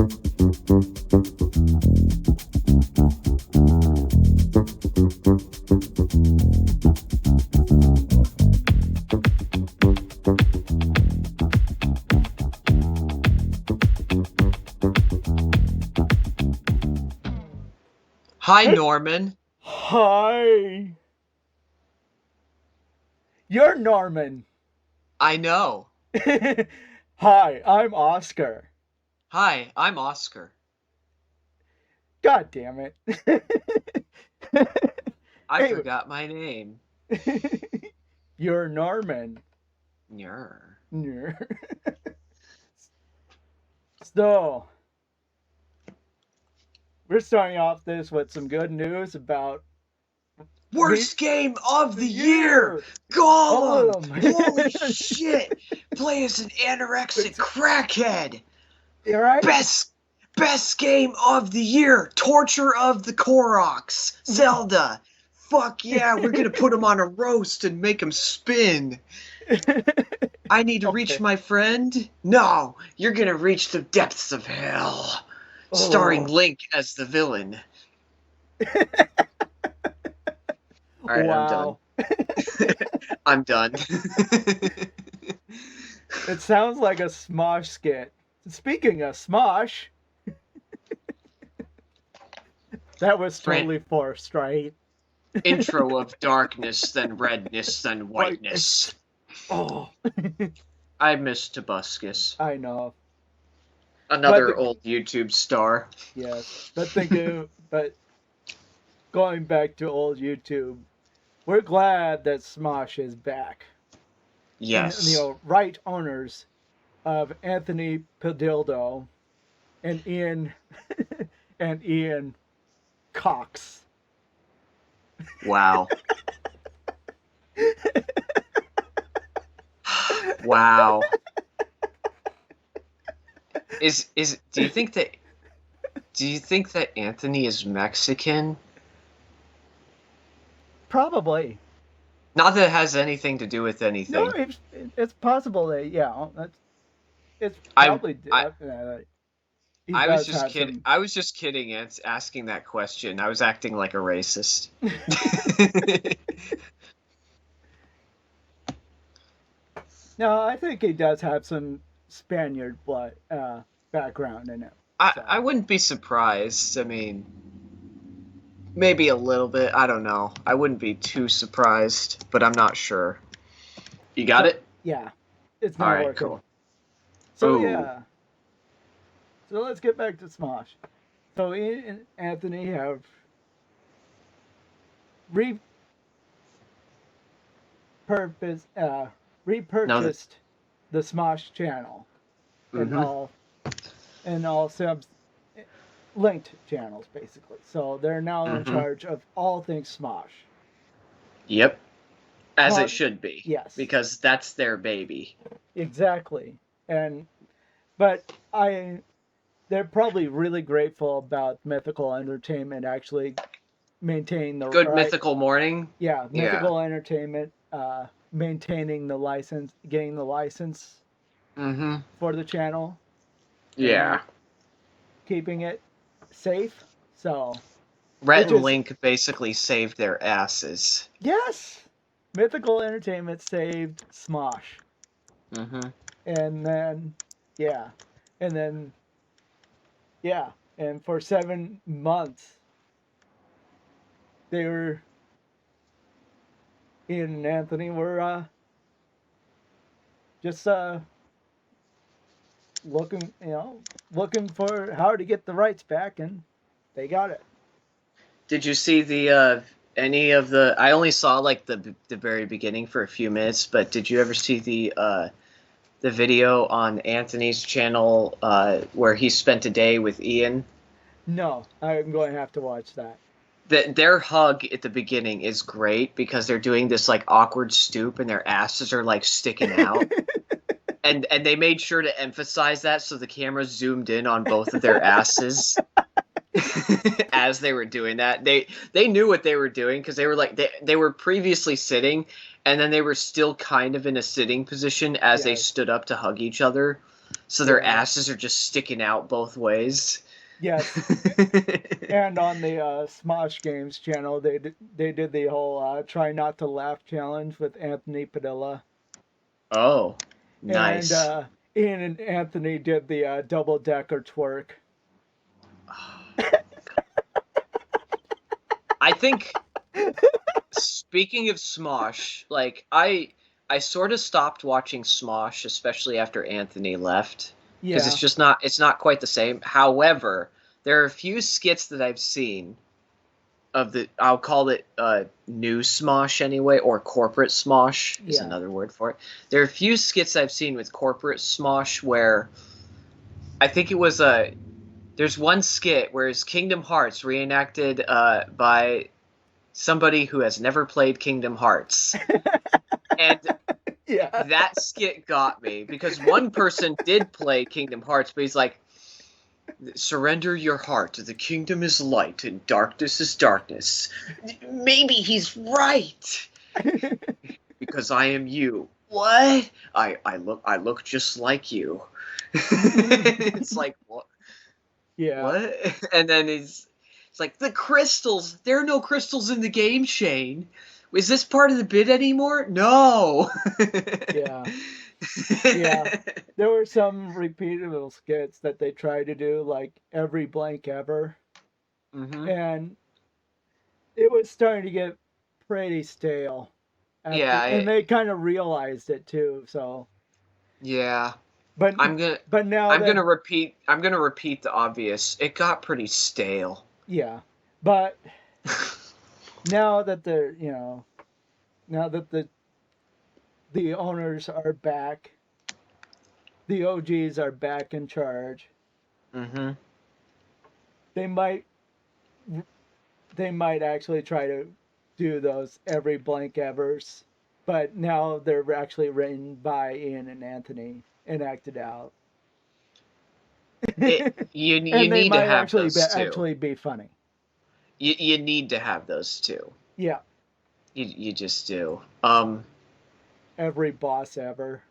Hi, Norman. Hi. You're Norman. I know. Hi, I'm Oscar. Hi, I'm Oscar. God damn it. I Anyway, forgot my name. you're Norman. Yer. So, we're starting off this with some good news about Worst game of the the year! year. Gollum! Gollum. Holy shit! Play as an anorexic crackhead! You right? Best game of the year! Torture of the Koroks! Zelda! Fuck yeah, we're gonna put him on a roast and make him spin! I need to reach Okay. my friend? No, you're gonna reach the depths of hell. Starring Oh. Link as the villain. Alright, I'm done. Wow. I'm done. It sounds like a Smosh skit. Speaking of Smosh, that was Fran- totally forced, right? Intro of darkness, then redness, then whiteness. Oh, I miss Tobuscus. I know. Another old YouTube star. Yes, but going back to old YouTube, we're glad that Smosh is back. Yes. And right owners of Anthony Padildo and Ian and Ian Cox. Wow. Wow. Do you think that Anthony is Mexican? Probably. Not that it has anything to do with anything. No, it's possible that it's probably. He I was does just have kidding. some. I was just kidding asking that question. I was acting like a racist. No, I think he does have some Spaniard blood background in it. So. I wouldn't be surprised. I mean, maybe a little bit. I don't know. I wouldn't be too surprised, but I'm not sure. You got it? Yeah, it's not All right, working. cool. So Ooh. yeah. So let's get back to Smosh. So Ian and Anthony have repurchased the Smosh channel and all subs linked channels basically. So they're now in charge of all things Smosh. Yep. As it should be. Yes. Because that's their baby. Exactly. But they're probably really grateful about Mythical Entertainment actually maintaining the Good Mythical Morning. Yeah, Mythical Entertainment maintaining the license, getting the license for the channel. Yeah. Keeping it safe. So Rhett and Link basically saved their asses. Yes. Mythical Entertainment saved Smosh. And then and for 7 months they were Ian and Anthony were just looking for how to get the rights back, and they got it. Did you see the any of the? I only saw like the very beginning for a few minutes, but did you ever see the video on Anthony's channel where he spent a day with Ian? No, I'm going to have to watch that. Their hug at the beginning is great because they're doing this like awkward stoop and their asses are like sticking out. And they made sure to emphasize that, so the camera zoomed in on both of their asses as they were doing that. They knew what they were doing because they were like they were previously sitting, and then they were still kind of in a sitting position as they stood up to hug each other. So their Yeah. asses are just sticking out both ways. Yes. And on the Smosh Games channel, they did the whole try not to laugh challenge with Anthony Padilla, Oh, and nice. Ian and Anthony did the double decker twerk. I think speaking of Smosh, like I sort of stopped watching Smosh, especially after Anthony left, because Yeah. it's not quite the same. However, there are a few skits that I've seen of the I'll call it new Smosh anyway, or corporate Smosh is Yeah. another word for it. There are a few skits I've seen with corporate Smosh where I think it was a there's one skit where it's Kingdom Hearts reenacted by somebody who has never played Kingdom Hearts. And Yeah. that skit got me because one person did play Kingdom Hearts, but he's like, surrender your heart. The kingdom is light and darkness is darkness. Maybe he's right. Because I am you. What? I look just like you. It's like what? Yeah. What? And then it's like the crystals. There are no crystals in the game, Shane. Is this part of the bid anymore? No. Yeah. Yeah. There were some repeatable skits that they tried to do, like every blank ever, Hmm. and it was starting to get pretty stale Yeah, and they kind of realized it too. So, yeah. but I'm gonna but now that I'm gonna repeat the obvious. It got pretty stale. yeah, but now that they're now that the owners are back, the OGs are back in charge. Hmm. They might they might actually try to do those every blank evers, but now they're actually written by Ian and Anthony and acted out. It you And they need to might have those two. actually be funny. You need to have those two. Yeah, You just do. every boss ever.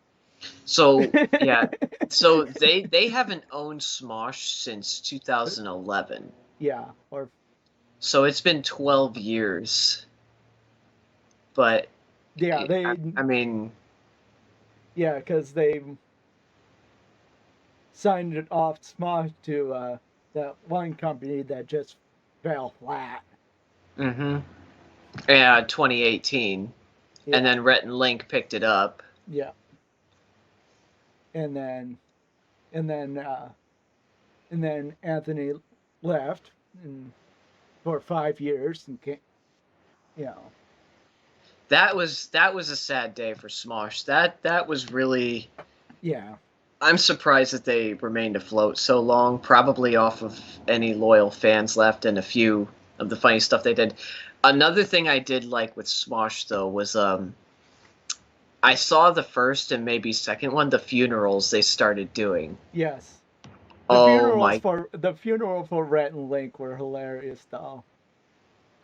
So yeah. So they haven't owned Smosh since 2011. Yeah, or So it's been 12 years. But yeah, I mean, yeah, because they signed it off Smosh to that one company that just fell flat. hmm yeah, 2018, and Yeah, then Rhett and Link picked it up. yeah, and then and then uh, and then Anthony left and for 5 years and came, you know, That was a sad day for Smosh. That was really. yeah, I'm surprised that they remained afloat so long. Probably off of any loyal fans left and a few of the funny stuff they did. Another thing I did like with Smosh though was I saw the first and maybe second one, the funerals they started doing. yes. Oh my! The funeral for Rhett and Link were hilarious though.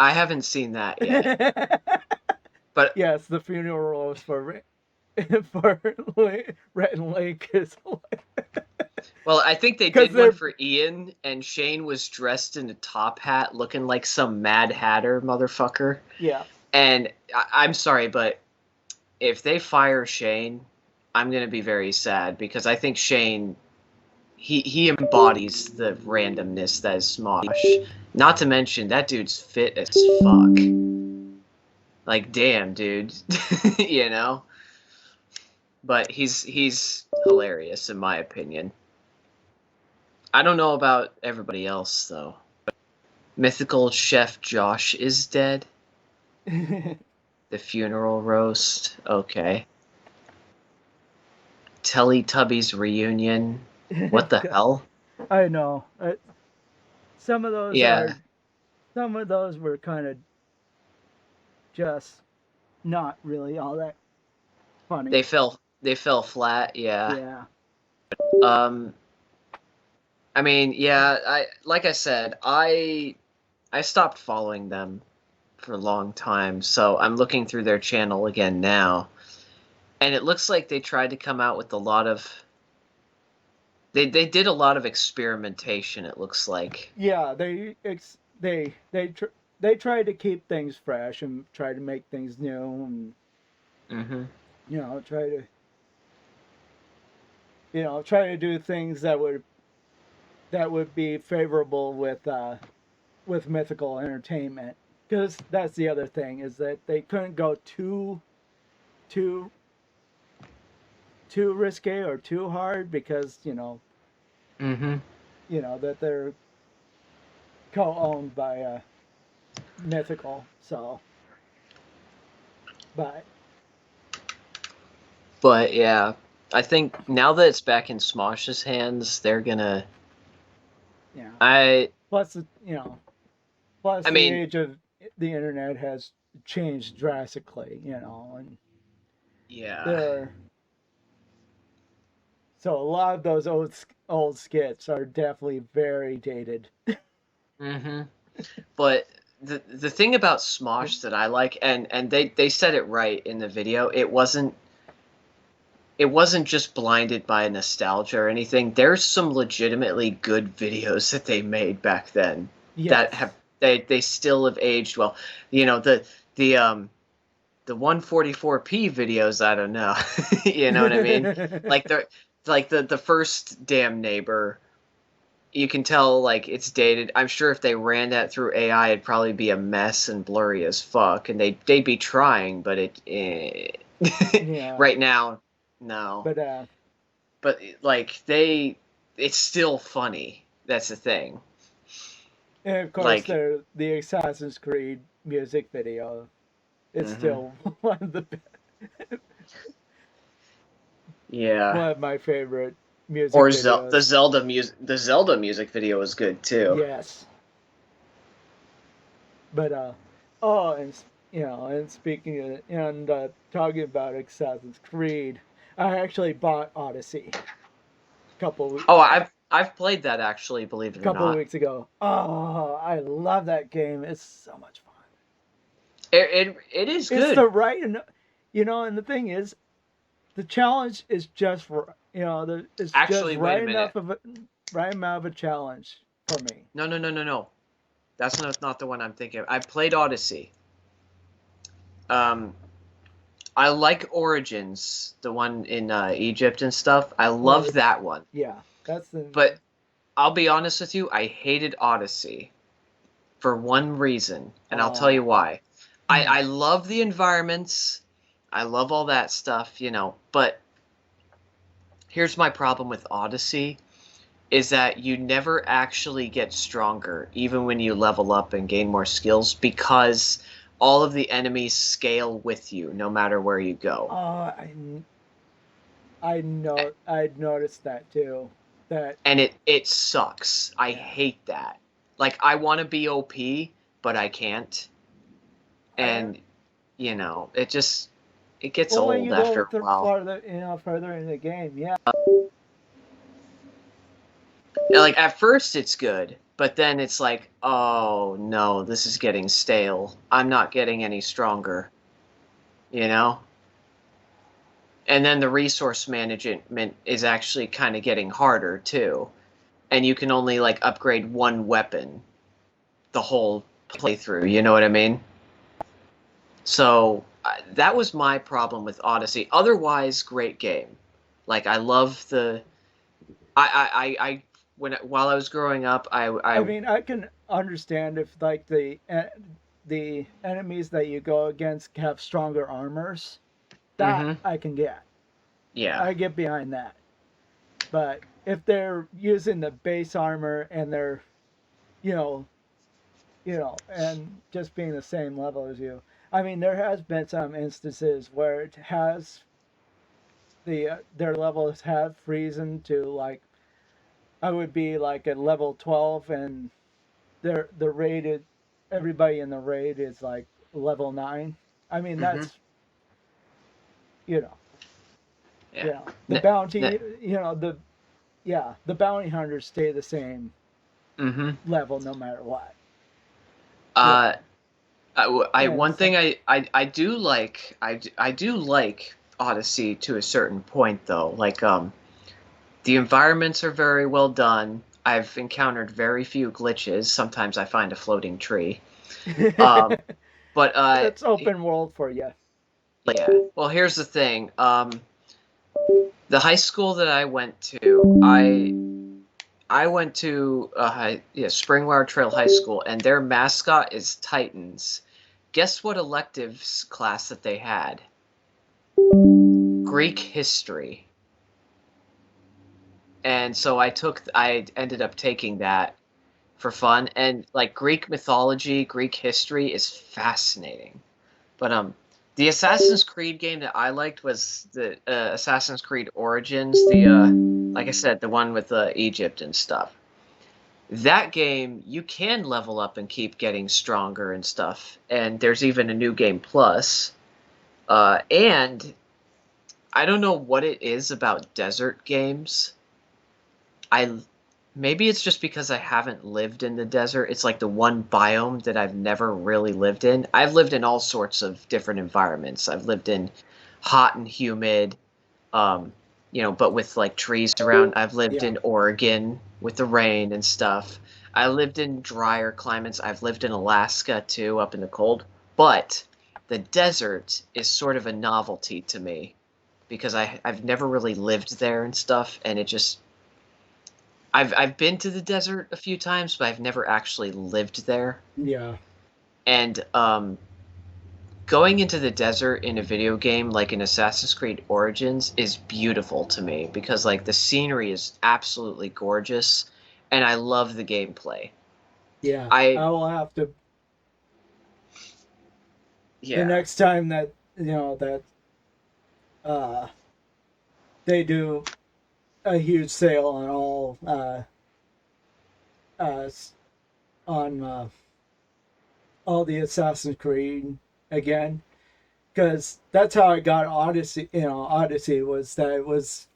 I haven't seen that yet, but Yes, the funerals for for Rhett and Link is well, I think they because did one they're for Ian, and Shane was dressed in a top hat, looking like some Mad Hatter motherfucker. yeah. And I'm sorry, but if they fire Shane, I'm gonna be very sad because I think Shane he embodies the randomness that is Smosh. Not to mention that dude's fit as fuck. Like damn, dude, you know. But he's hilarious in my opinion. I don't know about everybody else though. Mythical Chef Josh is dead. The funeral roast. Okay. Teletubbies reunion. What the hell? I know. Some of those are Yeah, some of those were kind of just not really all that funny. they fell flat. Yeah. Yeah. Um. I mean, yeah. I like I said, I stopped following them for a long time, so I'm looking through their channel again now, and it looks like they tried to come out with a lot of They did a lot of experimentation. It looks like. Yeah, they try to keep things fresh and try to make things new, and Mm-hmm. try to try to do things that would be favorable with mythical entertainment. Because that's the other thing, is that they couldn't go too too risque or too hard, because Mm-hmm. that they're co-owned by mythical. So, but But yeah, I think now that it's back in Smosh's hands, they're gonna. yeah. I Plus, plus I the mean, age of the internet has changed drastically. And yeah. there are, so a lot of those old skits are definitely very dated. Mm-hmm. But the thing about Smosh that I like, and they said it right in the video, it wasn't just blinded by nostalgia or anything. There's some legitimately good videos that they made back then that Yes. have they still have aged well. The the 144p videos, I don't know. You know what I mean? Like the first damn neighbor, you can tell like it's dated. I'm sure if they ran that through AI, it'd probably be a mess and blurry as fuck, and they'd be trying, but Yeah. right now, no. But But like it's still funny. That's the thing. and of course, Like, the Assassin's Creed music video is hmm still one of the yeah. one of my favorite music Or videos. The Zelda music video was good too. Yes. But oh, and and speaking of, and talking about Assassin's Creed, I actually bought Odyssey couple Oh, I've played that actually, believe it or couple of not. weeks ago. Oh, I love that game. It's so much fun. It is It's the good. right, and and the thing is, the challenge is just it's just Actually, wait a minute. right amount of a challenge for me. No, no, no, no, no. That's not the one I'm thinking of. I played Odyssey. Um, I like Origins, the one in Egypt and stuff. I love Or that one. yeah, that's the But I'll be honest with you, I hated Odyssey for one reason, and I'll tell you oh why. mm, I love the environments. I love all that stuff, but here's my problem with Odyssey is that you never actually get stronger, even when you level up and gain more skills, because all of the enemies scale with you, no matter where you go. oh I know I'd noticed that too. That And it sucks. I yeah. hate that. Like I want to be OP, but I can't. I And it gets Well, when old you go after a while. further in the game, yeah. And, like at first it's good, but then it's like, oh no, this is getting stale. I'm not getting any stronger, you know? And then the resource management is actually kind of getting harder too. And you can only like upgrade one weapon the whole playthrough, you know what I mean? So that was my problem with Odyssey. Otherwise, great game. Like I love the I while I was growing up, I mean, I can understand if like the enemies that you go against have stronger armors. That mhm. I can get. Yeah. I get behind that. But if they're using the base armor and they're, you know, and just being the same level as you. I mean, there has been some instances where it has their levels have freezed to like I would be like at level 12, and the rated everybody in the raid is like level 9. I mean, Mhm. that's you know Yeah. the N- bounty, n- the bounty hunters stay the same mhm. level no matter what. You Uh know, I and one so thing I do like I do like Odyssey to a certain point though. Like The environments are very well done. I've encountered very few glitches. Sometimes I find a floating tree. Um, but That's open world for you. yeah. Well, here's the thing. The high school that I went to, I went to Springwater Trail High School, and their mascot is Titans. Guess what electives class that they had? Greek history. And so I ended up taking that for fun, and like Greek mythology, Greek history is fascinating. But the Assassin's Creed game that I liked was the Assassin's Creed Origins, the like I said, the one with Egypt and stuff. That game, you can level up and keep getting stronger and stuff. And there's even a new game plus. And I don't know what it is about desert games. I Maybe it's just because I haven't lived in the desert. It's like the one biome that I've never really lived in. I've lived in all sorts of different environments. I've lived in hot and humid, um, but with like trees around. I've lived Yeah. in Oregon with the rain and stuff. I lived in drier climates. I've lived in Alaska too, up in the cold. But the desert is sort of a novelty to me because I've never really lived there and stuff, and it just I've been to the desert a few times, but I've never actually lived there. Yeah. And going into the desert in a video game like in Assassin's Creed Origins is beautiful to me because like the scenery is absolutely gorgeous, and I love the gameplay. Yeah. I I will have to the Yeah. next time that that uh they do a huge sale on all uh on all the Assassin's Creed again, because that's how I got Odyssey. Odyssey was that it was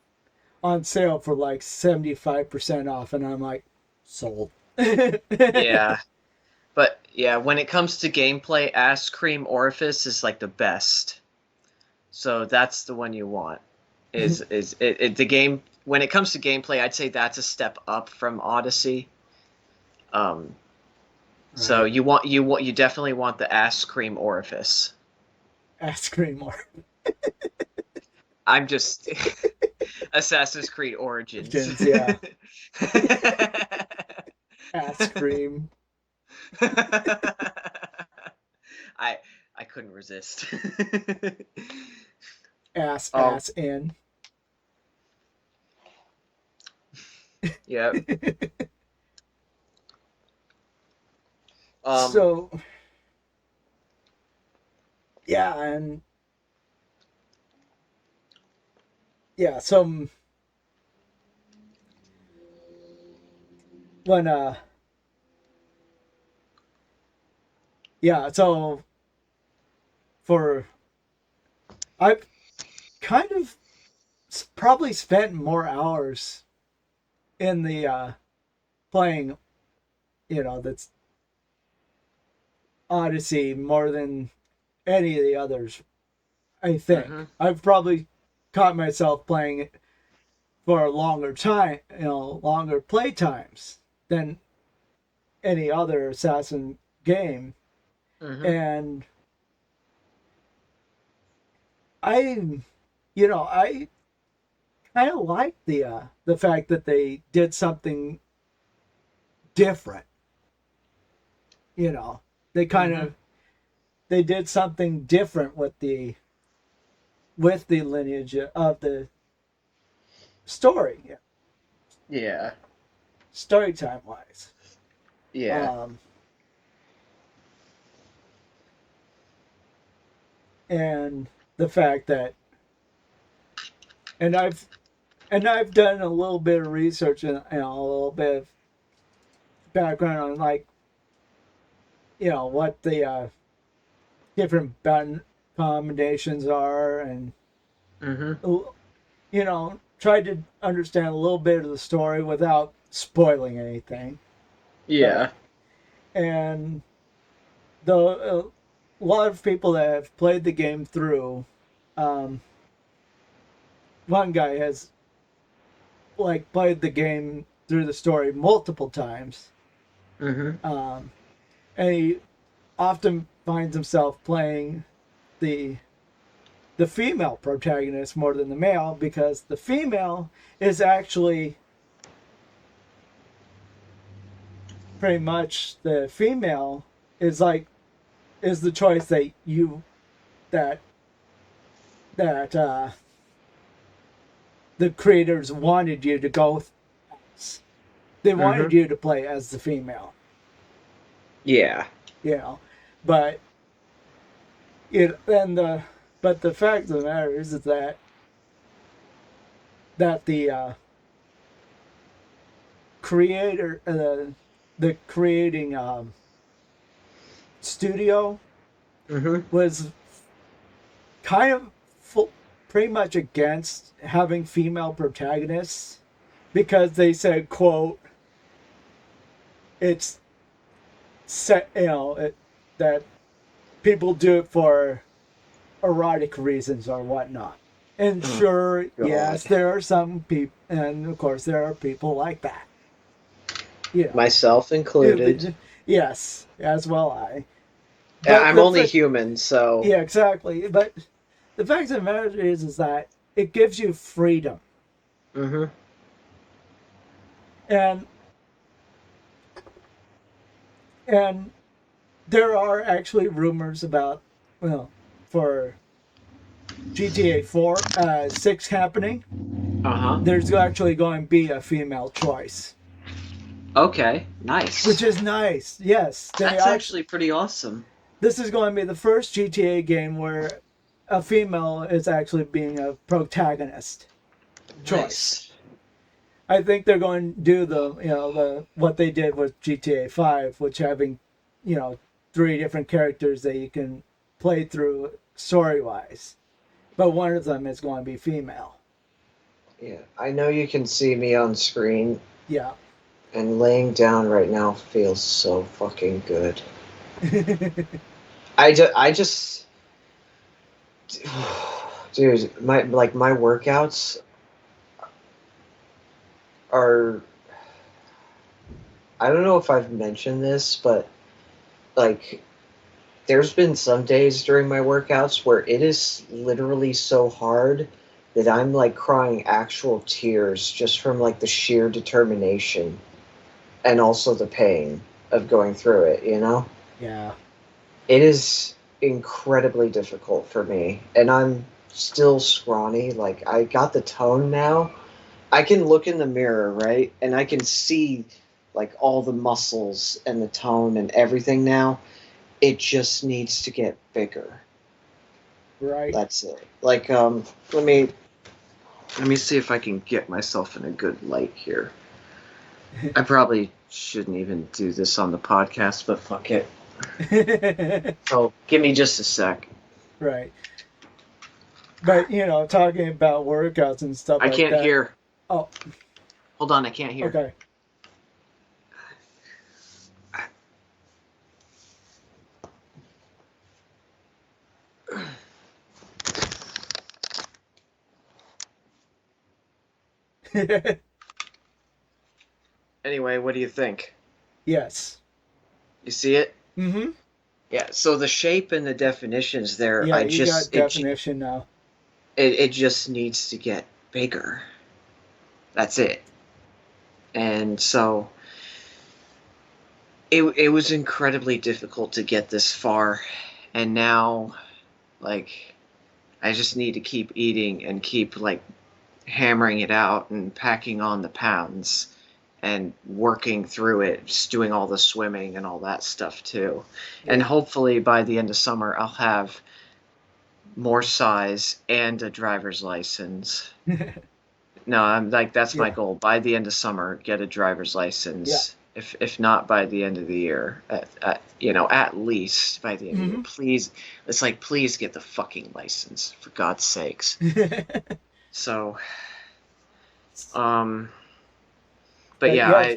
on sale for like 75% off, and I'm like, sold. Yeah. But yeah, when it comes to gameplay, Ass Cream Orifice is like the best. So that's the one you want. The game when it comes to gameplay, I'd say that's a step up from Odyssey. Um, so Right. you definitely want the Ass Cream Orifice. Ice cream more. I'm just Assassin's Creed Origins. Yeah. Ass cream. I I couldn't resist. Ass um, ass in. yeah. Um, So yeah, and yeah, so when yeah, so for I've kind of probably spent more hours in the playing, that's Odyssey more than any of the others. I think mhm, I've probably caught myself playing it for a longer time, longer play times than any other assassin game, mhm. and I, I kind of like the fact that they did something different. You know, they kind Mhm. of they did something different with the lineage of the story, yeah, Yeah. story time wise. Yeah. Um, and the fact that and I've done a little bit of research and a little bit of background on like what the different button combinations are, and Mhm. tried to understand a little bit of the story without spoiling anything. But Yeah. and the a lot of people that have played the game through, um, one guy has like played the game through the story multiple times. Mm-hmm. And he often finds himself playing the female protagonist more than the male, because the female is actually pretty much the female is like is the choice that you that that the creators wanted you to go as. They wanted Mm-hmm. you to play as the female, Yeah. you know. But it and the but the fact of the matter is that the creator the creating studio Mm-hmm. was kind of pretty much against having female protagonists, because they said, quote, it's set, that people do it for erotic reasons or whatnot. And Oh, sure, yes, God. there are some people, and of course there are people like that, you know. Myself included. Yes, as well I. Yeah, But I'm only human, so. yeah, exactly. But the fact of the matter is that it gives you freedom. Mm-hmm. And and there are actually rumors about, well, for GTA 4 6 happening, Uh-huh. there's actually going to be a female choice, Okay, which nice. is nice. Yes, they That's actually. actually pretty awesome. This is going to be the first GTA game where a female is actually being a protagonist choice. Nice. I think they're going to do the what they did with GTA 5, which having, 3 different characters that you can play through story wise, but one of them is going to be female. Yeah, I know you can see me on screen, Yeah. and laying down right now feels so fucking good. I just, dude, my workouts are. I don't know if I've mentioned this, but like, there's been some days during my workouts where it is literally so hard that I'm like crying actual tears just from like the sheer determination and also the pain of going through it, you know? Yeah. It is incredibly difficult for me, and I'm still scrawny. Like, I got the tone now. I can look in the mirror, right? And I can see like all the muscles and the tone and everything now. It just needs to get bigger. Right. That's it. Like, let me see if I can get myself in a good light here. I probably shouldn't even do this on the podcast, but fuck it. So give me just a sec. Right. But talking about workouts and stuff I like can't that. hear. Oh, Hold on, I can't hear. okay. Anyway, what do you think? Yes. You see it? Mm-hmm. Yeah. So the shape and the definitions there, Yeah, you got definition now. it just needs to get bigger. That's it. And so it was incredibly difficult to get this far, and now like I just need to keep eating and keep like hammering it out and packing on the pounds and working through it, just doing all the swimming and all that stuff too. And Yeah. hopefully by the end of summer I'll have more size and a driver's license. No, I'm like that's my Yeah. goal. By the end of summer, get a driver's Yeah. license. If not by the end of the year, at least by the end of the year, Mm-hmm. please. It's like please get the fucking license for God's sakes. So, um, but But yeah,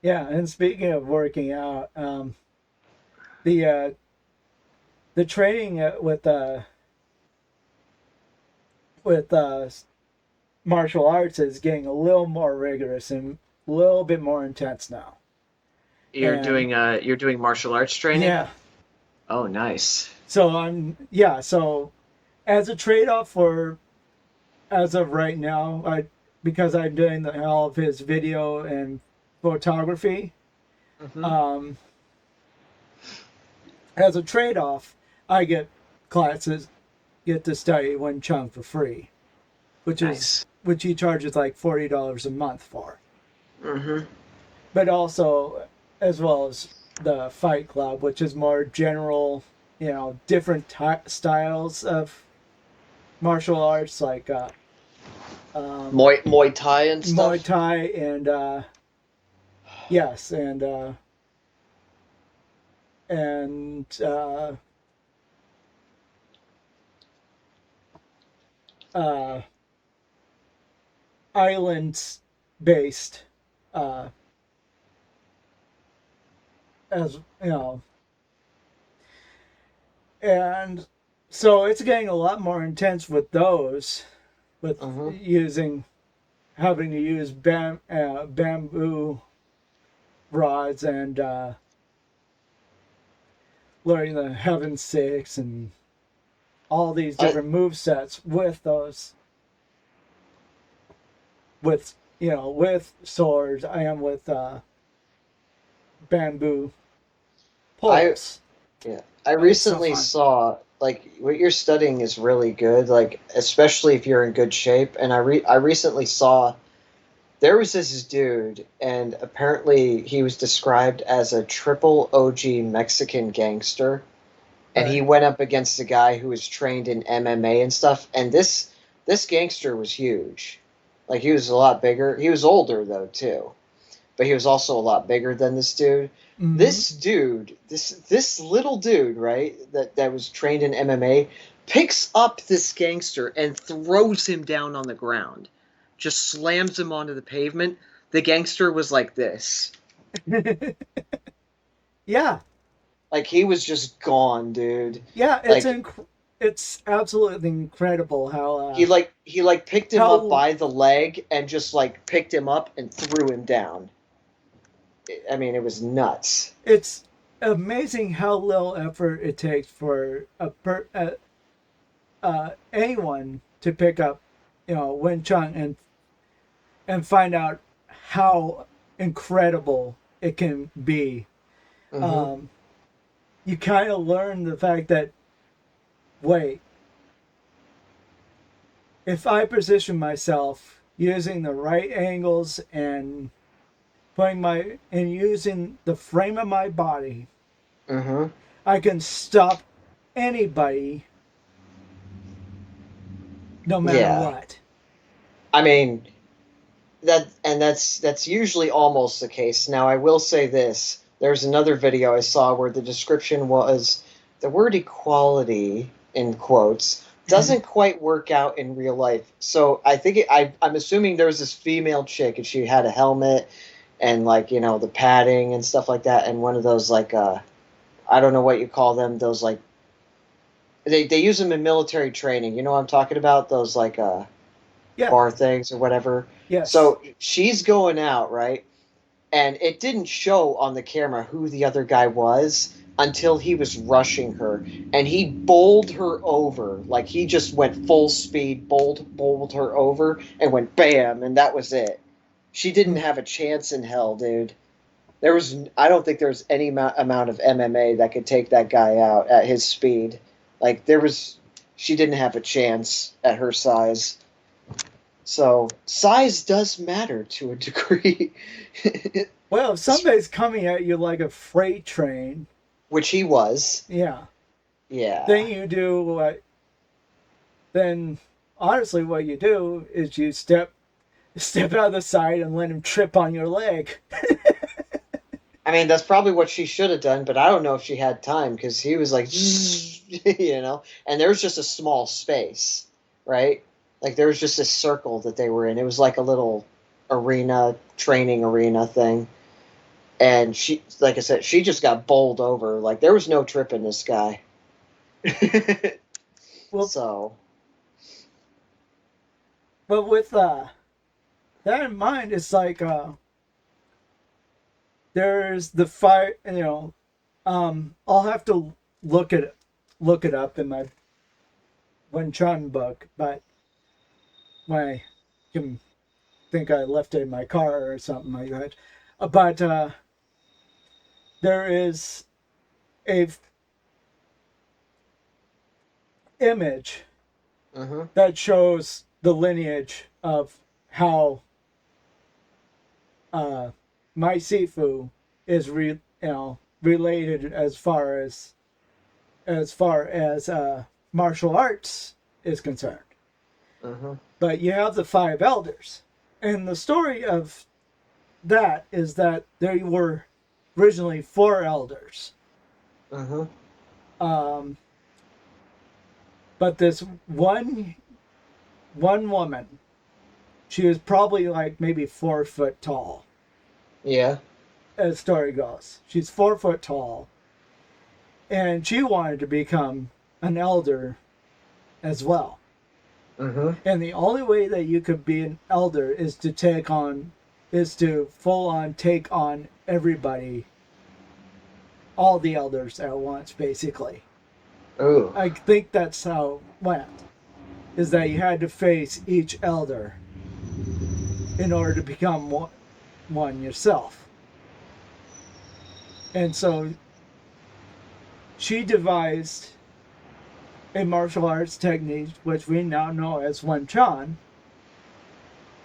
yeah, speaking of working out, the training with martial arts is getting a little more rigorous and a little bit more intense now. And You're doing martial arts training? yeah, Oh, nice. so as a trade-off for as of right now, because I'm doing all of his video and photography, Hmm. um, as a trade-off, I get to study Wing Chun for free, Nice. which he charges like $40 a month for. Hmm. But also, as well as the Fight Club, which is more general, different styles of martial arts like Muay Thai and Muay stuff. Thai and yes, and uh, islands based, uh, as you know, and so it's getting a lot more intense with those, with Hmm. having to use bamboo rods and learning the Heaven Six and all these I different move sets with those with swords and with bamboo I poles. Yeah, I It's so recently fun. saw like what you're studying is really good, like especially if you're in good shape. And I recently saw there was this dude, and apparently he was described as a triple OG Mexican gangster, and he Right. went up against a guy who was trained in MMA and stuff. And this gangster was huge, like he was a lot bigger. He was older though too, but he was also a lot bigger than this dude. Mm-hmm. This dude, this little dude, right, that was trained in MMA, picks up this gangster and throws him down on the ground, just slams him onto the pavement. The gangster was like this, Yeah, like he was just gone, dude. yeah. Like It's absolutely incredible he picked him up how by the leg and just like picked him up and threw him down. I mean, it was nuts. it's amazing how little effort it takes for anyone to pick up, Wing Chun and find out how incredible it can be. Hmm. Um, you kind of learn the fact that wait, if I position myself using the right angles and using the frame of my body, Hmm. I can stop anybody no matter Yeah. what. I mean, that's usually almost the case. Now I will say this. There's another video I saw where the description was the word equality in quotes doesn't quite work out in real life. So I think I'm assuming there was this female chick and she had a helmet and like the padding and stuff like that and one of those like I don't know what you call them, those like they use them in military training. You know what I'm talking about? Those like Yeah. bar things or whatever. Yes. So she's going out, right? And it didn't show on the camera who the other guy was until he was rushing her and he bowled her over. Like he just went full speed, bowled her over and went bam, and that was it. She didn't have a chance in hell, dude. I don't think there was any amount of MMA that could take that guy out at his speed. Like she didn't have a chance at her size. So size does matter to a degree, Well, if somebody's coming at you like a freight train, which he was. yeah, then Yeah. you do what? Then honestly, what you do is you step out of the side and let him trip on your leg. I mean, that's probably what she should have done, but I don't know if she had time because he was like, and there was just a small space, right? Like there was just a circle that they were in. It was like a little training arena thing. And she, like I said, she just got bowled over. Like there was no tripping this guy. Well, So but with that in mind, it's like there's the fire. I'll have to look it up in my Wenchun book, but when I can think I left it in my car or something like that. But there is a image Mm-hmm. that shows the lineage of how my Sifu is related as far as martial arts is concerned. Mm-hmm. But you have the five elders, and the story of that is that there were originally four elders. Mm-hmm. Um, but this one woman, she was probably like maybe 4 foot tall. Yeah. As story goes, she's 4 foot tall, and she wanted to become an elder as well. Mm-hmm. And the only way that you could be an elder is to full on take on everybody, all the elders at once, basically. Ooh. I think that's how it went. Is that you had to face each elder in order to become one yourself. And so she devised a martial arts technique which we now know as Wen Chan.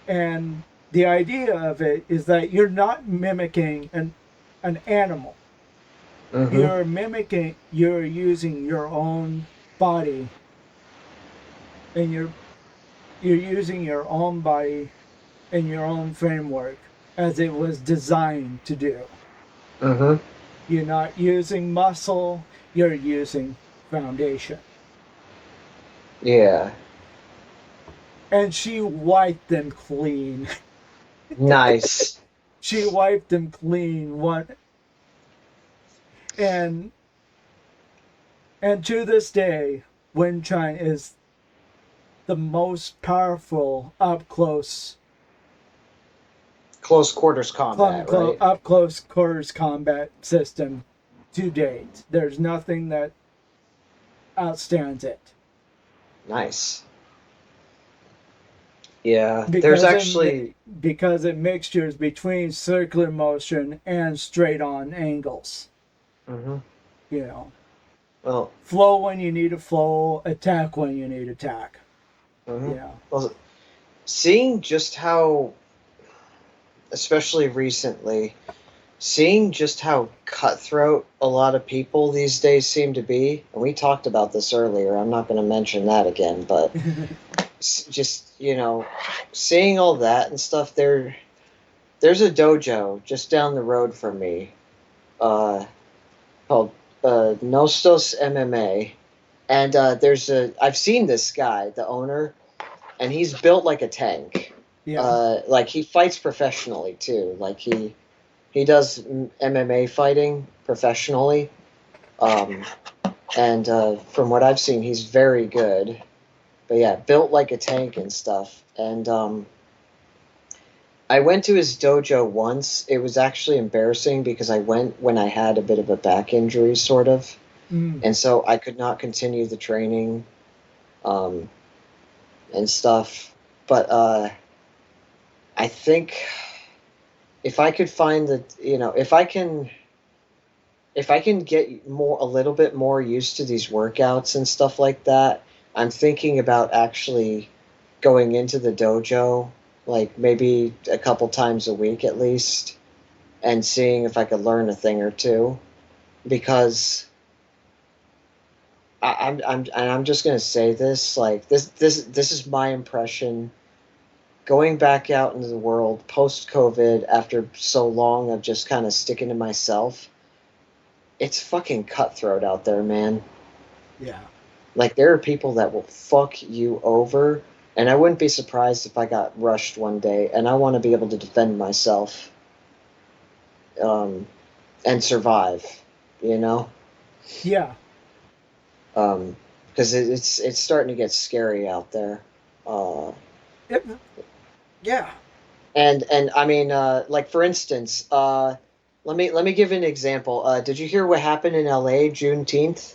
And the idea of it is that you're not mimicking an animal. Mm-hmm. You're using your own body, and you're using your own body and your own framework as it was designed to do. Mm-hmm. You're not using muscle, you're using foundation. Yeah. And she wiped them clean. Nice. She wiped them clean one and to this day, Wen Chun is the most powerful Close quarters combat, right? up close quarters combat system to date. There's nothing that outstands it Nice. Yeah. There's because actually. it mixtures between circular motion and straight on angles. Mm-hmm. You know, Well. flow when you need to flow, attack when you need attack. Mm-hmm. You know, Well, seeing just how, especially recently, seeing just how cutthroat a lot of people these days seem to be, and we talked about this earlier, I'm not going to mention that again, but just, seeing all that and stuff, there's a dojo just down the road from me uh, called Nostos MMA, and I've seen this guy, the owner, and he's built like a tank. yeah, Like he fights professionally too. Like he does MMA fighting professionally. Um, and from what I've seen, he's very good. But yeah, built like a tank and stuff. And I went to his dojo once. It was actually embarrassing because I went when I had a bit of a back injury, sort of. mm, And so I could not continue the training um, and stuff. But I think if I could find if I can get a little bit more used to these workouts and stuff like that, I'm thinking about actually going into the dojo, like maybe a couple times a week at least, and seeing if I could learn a thing or two, because I'm just gonna say this, like this is my impression. Going back out into the world post COVID after so long of just kind of sticking to myself, it's fucking cutthroat out there, man. yeah, Like, there are people that will fuck you over, and I wouldn't be surprised if I got rushed one day, and I want to be able to defend myself um, and survive, you know? yeah. Because it's starting to get scary out there. It, yeah. And I mean, like for instance, let me give an example. Did you hear what happened in L.A. Juneteenth?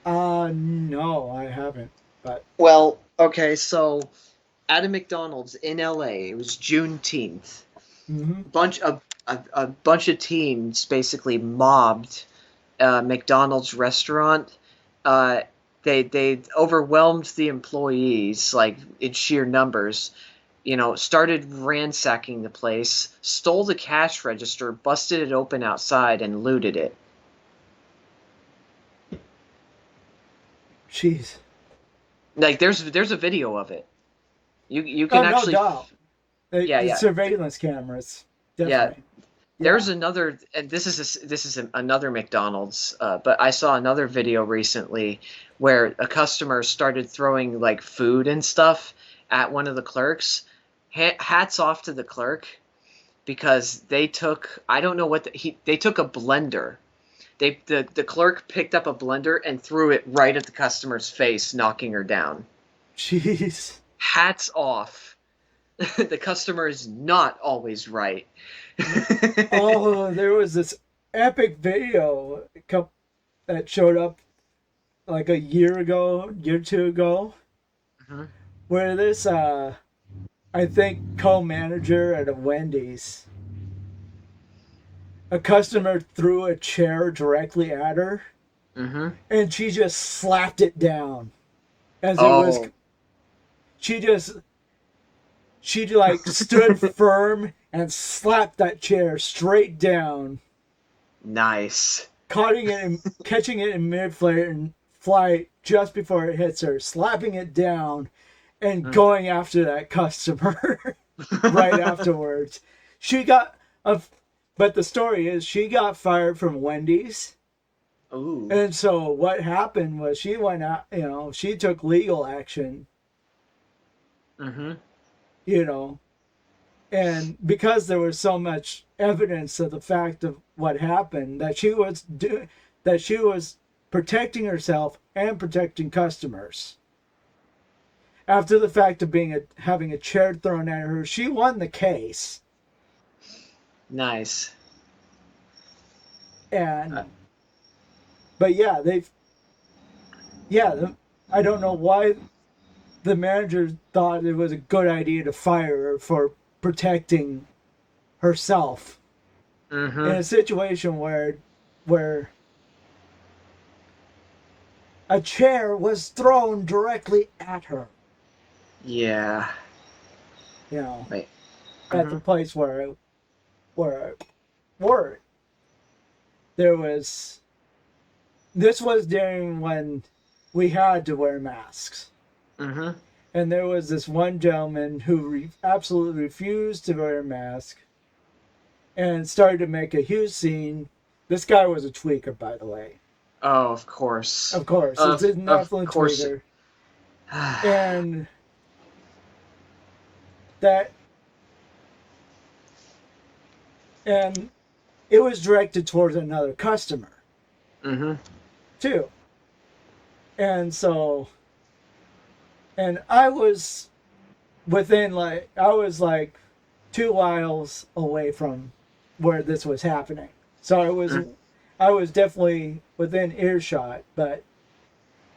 No, I haven't. But Well, okay, so at a McDonald's in LA, it was Juneteenth. mm-hmm. A bunch of teens basically mobbed McDonald's restaurant. Uh, they overwhelmed the employees like in sheer numbers. You know, started ransacking the place, stole the cash register, busted it open outside, and looted it. Jeez. Like there's a video of it. You Oh, can no actually, doubt. yeah, The yeah, surveillance cameras, yeah. definitely. Yeah. There's another, and this is another McDonald's, but I saw another video recently where a customer started throwing like food and stuff at one of the clerks. Hats off to the clerk because they took, I don't know what they took a blender. The clerk picked up a blender and threw it right at the customer's face, knocking her down. Jeez. Hats off. The customer is not always right. Oh, there was this epic video that showed up like a year or two ago, Mhm. where this I think co-manager at a Wendy's, a customer threw a chair directly at her, Mhm. and she just slapped it down as it was. Oh, She just she like stood firm and slapped that chair straight down, nice. catching it in mid-flight just before it hits her, slapping it down, and Mm. going after that customer right afterwards. She got a, but the story is she got fired from Wendy's, Ooh. and so what happened was she went out. She took legal action. Mhm. You know, and because there was so much evidence of the fact of what happened, that she was protecting herself and protecting customers. After the fact of having a chair thrown at her, she won the case. Nice. Uh, And but yeah, I don't know why the manager thought it was a good idea to fire her for protecting herself in mhm. a situation where a chair was thrown directly at her. Yeah. You know, Wait. at the Mhm. place where I worked, there was. This was during when we had to wear masks, Mhm. and there was this one gentleman who absolutely refused to wear a mask and started to make a huge scene. This guy was a tweaker, by the way. Oh, of course. Of course, it's a Of definitely course. tweaker, and that and it was directed towards another customer Mhm. too. And so, and I was like 2 miles away from where this was happening. So Mm. I was definitely within earshot, but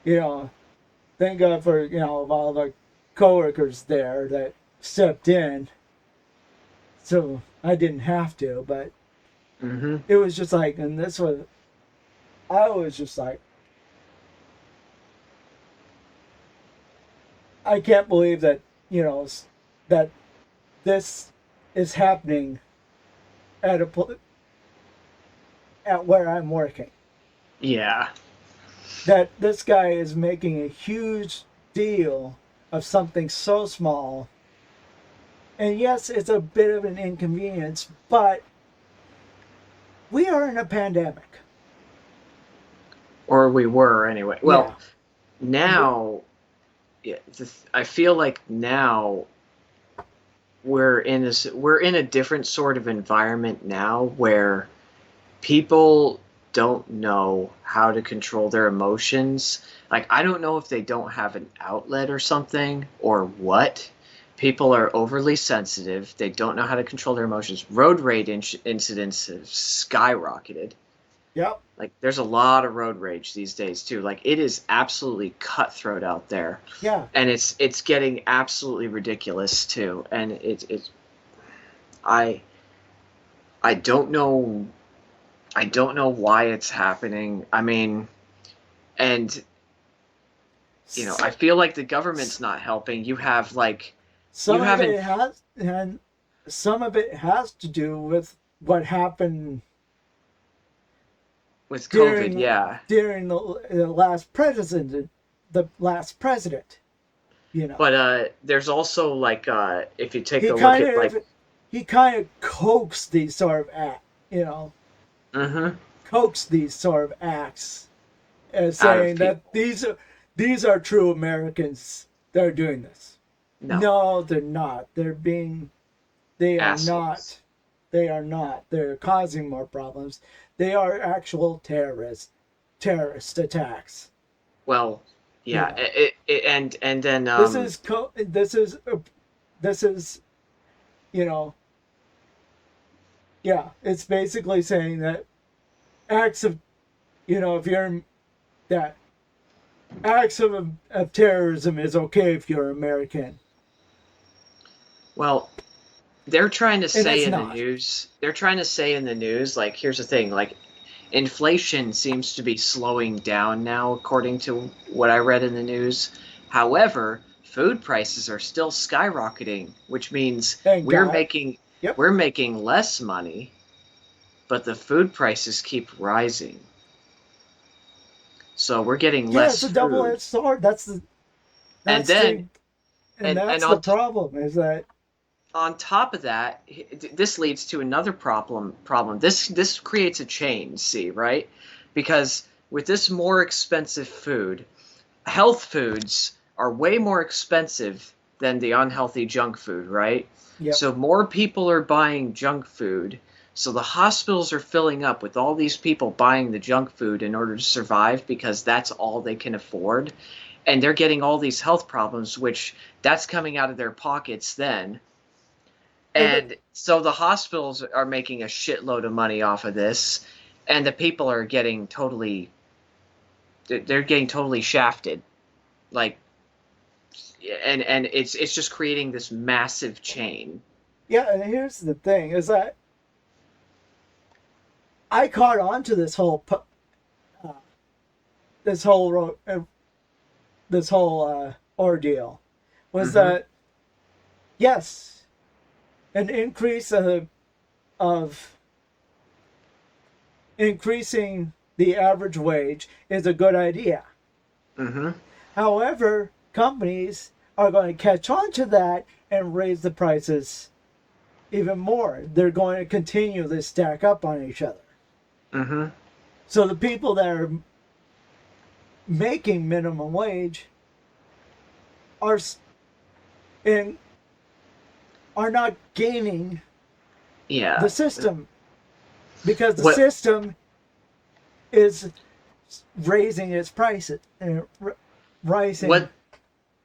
you know, thank God for, all the coworkers there that stepped in. So I didn't have to, but Mhm. it was just like, and I was just like, I can't believe that, that this is happening at at where I'm working. Yeah. That this guy is making a huge deal of something so small. And yes, it's a bit of an inconvenience, but we are in a pandemic. Or we were anyway. Well, Yeah. now, yeah, I feel like now we're in a different sort of environment now where people don't know how to control their emotions. Like, I don't know if they don't have an outlet or something or what. People are overly sensitive. They don't know how to control their emotions. Road rage incidents have skyrocketed. Yep. Like, there's a lot of road rage these days too. Like, it is absolutely cutthroat out there. Yeah. And it's getting absolutely ridiculous too. And it's I don't know why it's happening. I mean, and I feel like the government's not helping. You have like some of it has, and some of it has to do with what happened with COVID, yeah. During the last president, But there's also like if you take a look at like he kind of coaxed these sort of coaxed these sort of acts as saying that these are true Americans that are doing this. No, they're not. They are not. They are not. They're causing more problems. They are actual terrorist attacks. Well, yeah, and then this is yeah, it's basically saying that acts of acts of terrorism is okay if you're American. Well, they're trying to say in the news. They're trying to say in the news, like, here's the thing, like, inflation seems to be slowing down now, according to what I read in the news. However, food prices are still skyrocketing, which means we're making less money, but the food prices keep rising. So we're getting less. Yeah, it's a double-edged sword. That's the problem is that. On top of that, this leads to another problem. This creates a chain, see, right? Because with this more expensive food, health foods are way more expensive than the unhealthy junk food, right? Yep. So more people are buying junk food. So the hospitals are filling up with all these people buying the junk food in order to survive because that's all they can afford. And they're getting all these health problems, which that's coming out of their pockets then. And so the hospitals are making a shitload of money off of this, and the people are getting totally shafted. Like, and it's just creating this massive chain. Yeah, and here's the thing is that I caught on to this whole ordeal was that yes, an increase of increasing the average wage is a good idea. However, companies are going to catch on to that and raise the prices even more. They're going to continue to stack up on each other. So the people that are making minimum wage are not gaining the system because the system is raising its prices and rising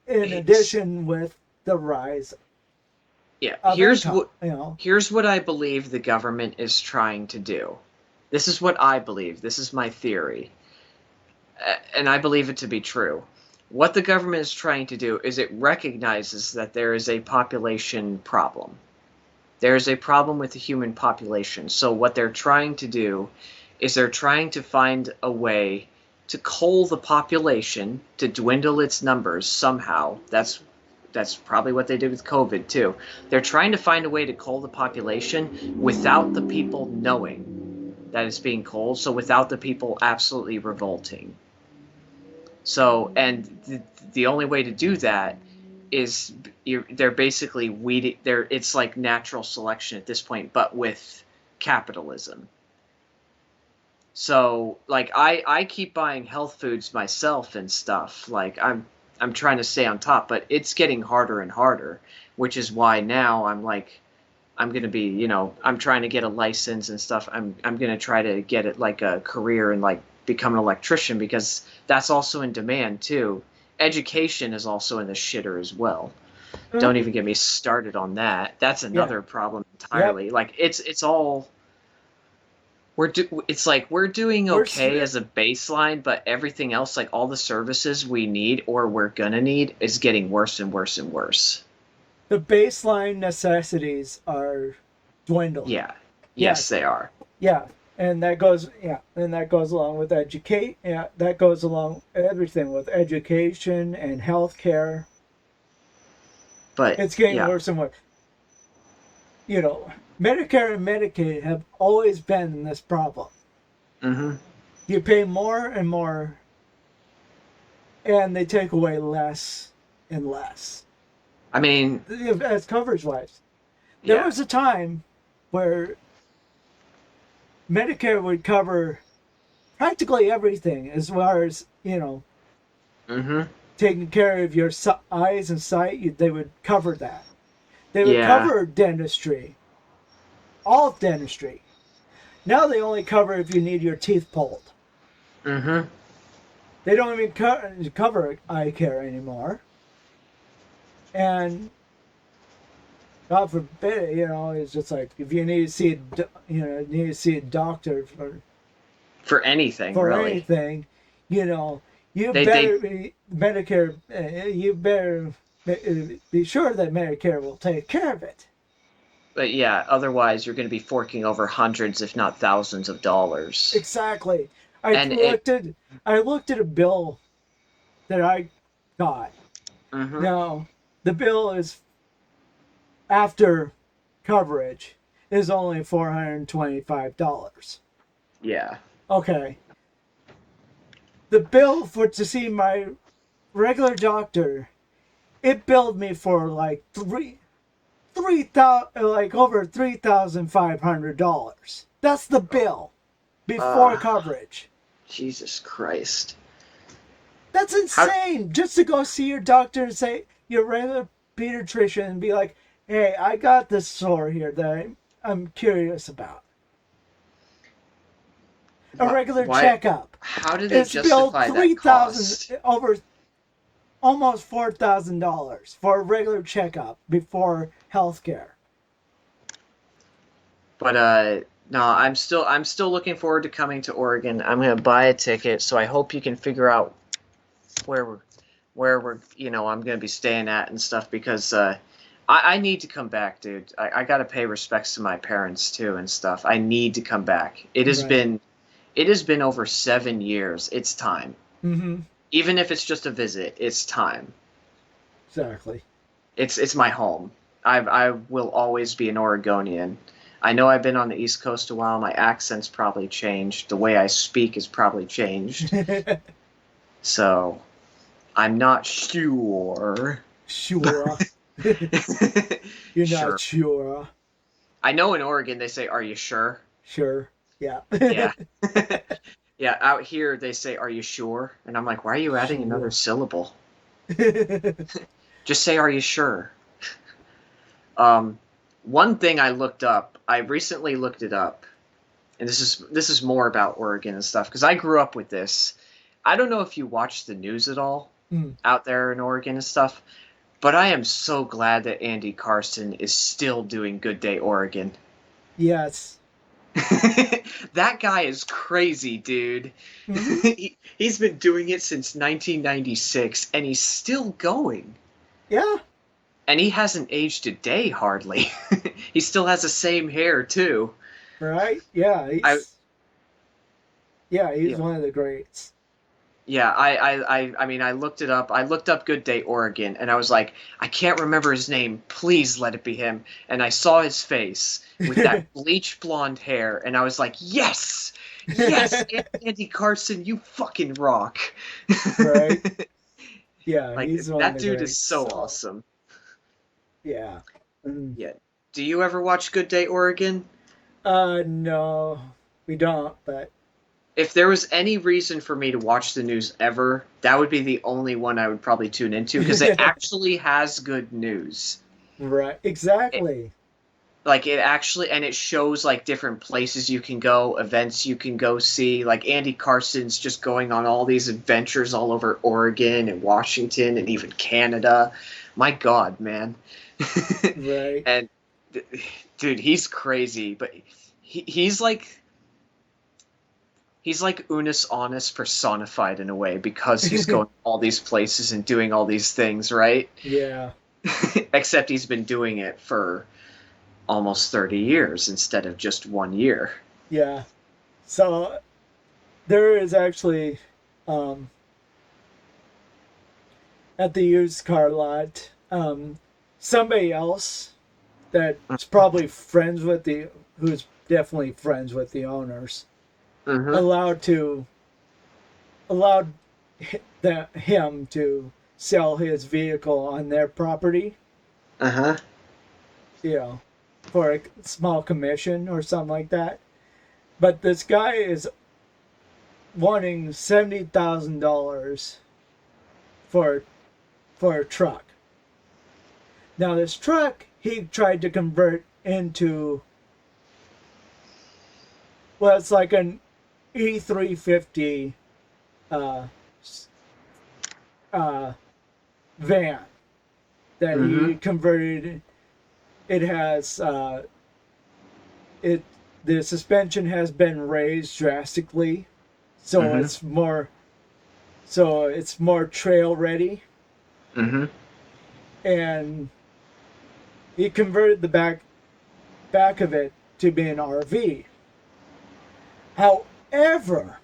in addition with the rise. Yeah, here's what I believe the government is trying to do. This is what I believe. This is my theory. And I believe it to be true. What the government is trying to do is it recognizes that there is a population problem. There is a problem with the human population. So what they're trying to do is they're trying to find a way to cull the population, to dwindle its numbers somehow. That's probably what they did with COVID too. They're trying to find a way to cull the population without the people knowing that it's being culled, so without the people absolutely revolting. So, and the only way to do that is they're basically weeding. It's like natural selection at this point, but with capitalism. So, like, I keep buying health foods myself and stuff. Like, I'm trying to stay on top, but it's getting harder and harder, which is why now I'm like, I'm gonna be, I'm trying to get a license and stuff. I'm gonna try to get it like a career and like become an electrician because that's also in demand too. Education is also in the shitter as well. Don't even get me started on that. That's another problem entirely. Yep. Like it's all it's like we're doing okay as a baseline, but everything else, like all the services we need or we're gonna need, is getting worse and worse and worse. The baseline necessities are dwindling. Yeah. Yes, they are. Yeah. And that goes along with educate. Yeah, that goes along everything with education and healthcare. But It's getting worse and worse. Medicare and Medicaid have always been this problem. Mm-hmm. You pay more and more, and they take away less and less. I mean, as coverage wise, there was a time where Medicare would cover practically everything, as far as taking care of your eyes and sight. They would cover that. They would cover dentistry, all dentistry. Now they only cover if you need your teeth pulled. Mm-hmm. They don't even cover eye care anymore. And God forbid, it's just like if you need to see a doctor for anything, for really. anything, Medicare. You better be sure that Medicare will take care of it. But yeah, otherwise you're going to be forking over hundreds, if not thousands, of dollars. Exactly. I looked at a bill that I got. Mm-hmm. Now, the bill is after coverage is only $425. Yeah. Okay. The bill to see my regular doctor, it billed me for like over $3,500. That's the bill before coverage. Jesus Christ. That's insane. Just to go see your doctor and say, your regular pediatrician, and be like, hey, I got this sore here that I'm curious about. A regular checkup. How do they justify that cost? Over almost $4,000 for a regular checkup before healthcare. But no, I'm still looking forward to coming to Oregon. I'm gonna buy a ticket, so I hope you can figure out where we're I'm gonna be staying at and stuff, because I need to come back, dude. I gotta pay respects to my parents too and stuff. I need to come back. It has been over 7 years. It's time. Mm-hmm. Even if it's just a visit, it's time. Exactly. It's my home. I will always be an Oregonian. I know I've been on the East Coast a while. My accent's probably changed. The way I speak has probably changed. So, I'm not sure. Sure. You're not sure. I know in Oregon they say, "Are you sure?" Sure. Yeah. Yeah. Yeah, out here they say, "Are you sure?" And I'm like, "Why are you adding another syllable?" Just say, "Are you sure?" One thing I recently looked it up, and this is more about Oregon and stuff, because I grew up with this. I don't know if you watch the news at all out there in Oregon and stuff, but I am so glad that Andy Carson is still doing Good Day Oregon. Yes. That guy is crazy, dude. Mm-hmm. He's been doing it since 1996, and he's still going. Yeah. And he hasn't aged a day, hardly. He still has the same hair, too. Right? Yeah. He's one of the greats. Yeah, I mean, I looked it up. I looked up Good Day Oregon, and I was like, I can't remember his name. Please let it be him. And I saw his face with that bleach blonde hair, and I was like, yes! Yes, Andy Carson, you fucking rock. Right? Yeah, like, he's one that of the dude greats, is so awesome. Yeah. Yeah. Do you ever watch Good Day Oregon? No, we don't, but... If there was any reason for me to watch the news ever, that would be the only one I would probably tune into, because it actually has good news. Right, exactly. like it actually, and it shows like different places you can go, events you can go see. Like Andy Carson's just going on all these adventures all over Oregon and Washington and even Canada. My God, man. Right. And dude, he's crazy, but he's like Unus Honest personified in a way, because he's going all these places and doing all these things, right? Yeah. Except he's been doing it for almost 30 years instead of just 1 year. Yeah. So there is actually at the used car lot somebody else that's probably friends with who's definitely friends with the owners, Mm-hmm. allowed him to sell his vehicle on their property, Uh-huh. you know, for a small commission or something like that. But this guy is wanting $70,000 for a truck. Now this truck he tried to convert into, well, it's like an E350 van that he converted. It has the suspension has been raised drastically, so it's more trail ready. Mm-hmm. And he converted the back of it to be an RV. However,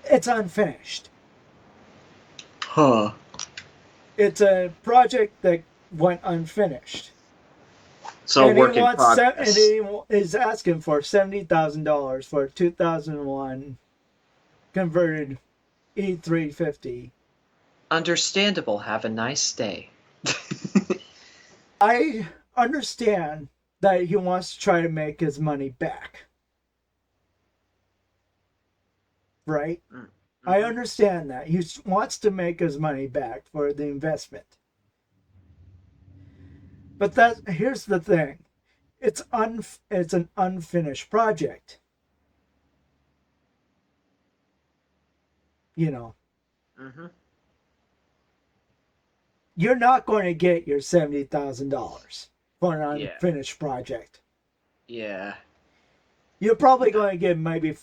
it's unfinished. Huh. It's a project that went unfinished. So And work he in wants progress. and he is asking for $70,000 for a 2001 converted E350. Understandable. Have a nice day. I understand that he wants to try to make his money back. Right? Mm-hmm. I understand that. He wants to make his money back for the investment. But here's the thing. It's an unfinished project. You know. Mm-hmm. You're not going to get your $70,000 for an unfinished project. Yeah. You're probably going to get maybe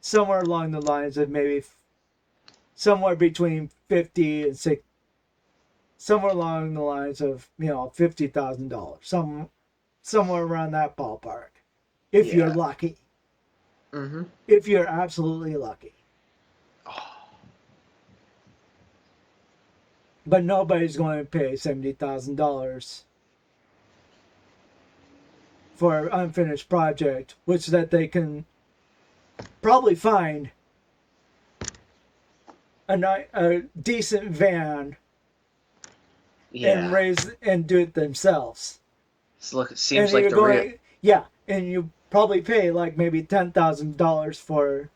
somewhere along the lines of maybe somewhere between 50 and 60, somewhere along the lines of, $50,000, somewhere around that ballpark, if you're lucky. Mm-hmm. If you're absolutely lucky. Oh. But nobody's going to pay $70,000 for an unfinished project, which that they can probably find a decent van and do it themselves. It seems like the real. Yeah, and you probably pay like maybe $10,000 for,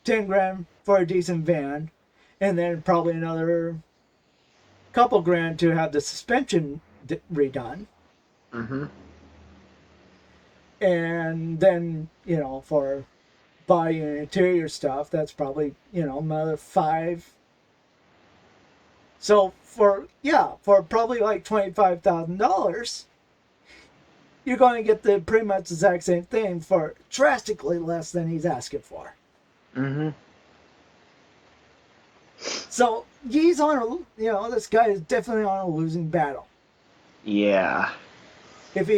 10 grand for a decent van, and then probably another couple grand to have the suspension redone. Mm-hmm. And then, for body and interior stuff, that's probably, another $5,000. So for probably like $25,000, you're going to get the pretty much exact same thing for drastically less than he's asking for. Mm-hmm. So he's on this guy is definitely on a losing battle. Yeah. If